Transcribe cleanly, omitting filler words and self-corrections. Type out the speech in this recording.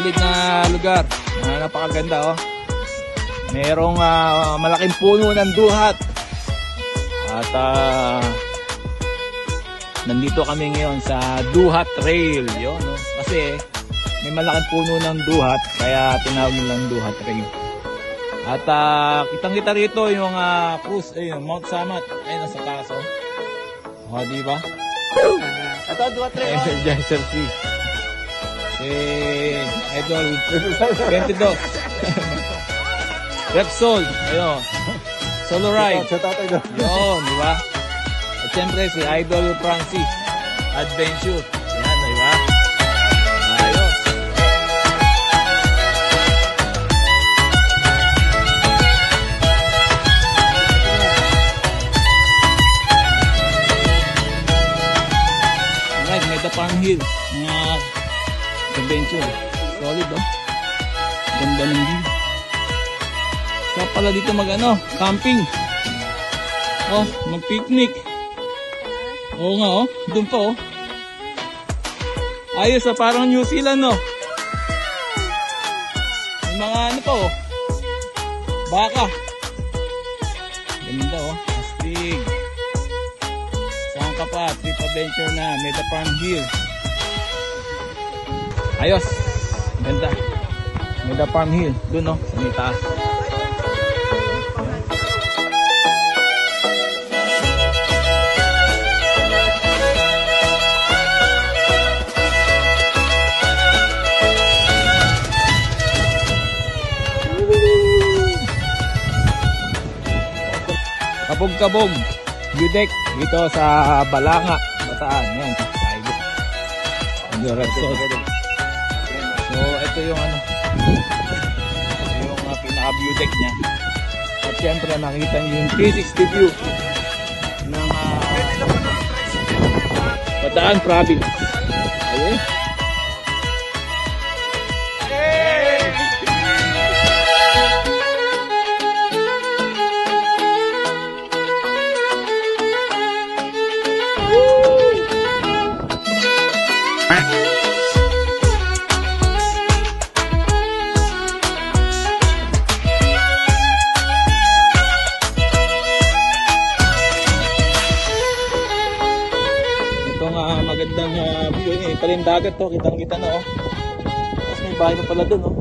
solid na lugar. Napakaganda oh. Merong malaking puno ng duhat. At nandito kami ngayon sa Duhat Trail. Yun, no? Kasi may malaking puno ng duhat, kaya tinawag nilang Duhat Trail. At kitang-kita rito yung cruise, yung Mount Samat. Ayun, nasa taas oh. O, diba? Ito, Duhat Trail. Energizer C. Idol 22. Repsol. Ayun. Solo ride. Yun, diba? At siyempre si Idol Francis Adventure. Yan, diba? Ayos. Alright, may Dapang Hill. Mga adventure. Solid oh. Ganda ng view. Sarap pala dito camping. Oh, mag-picnic. Oo nga oh, doon pa oh. Ayos parang New Zealand oh. May mga pa oh. Baka. Ganda oh, astig. Saan ka pa? Trip adventure na, Meda Farm Hill. Ayos. Ganda. Meda Farm Hill. Doon oh, sa may taas. Kabog-kabog view deck dito sa Balanga, Bataan. Yan, so ito yung yung pinaka view deck niya. At syempre nakita niyo yung 360 view ng Bataan Province. Ayun. Magandang view eh. Ito rin dagat to, kitang-kita na oh. Tapos may bahay pa pala dun oh.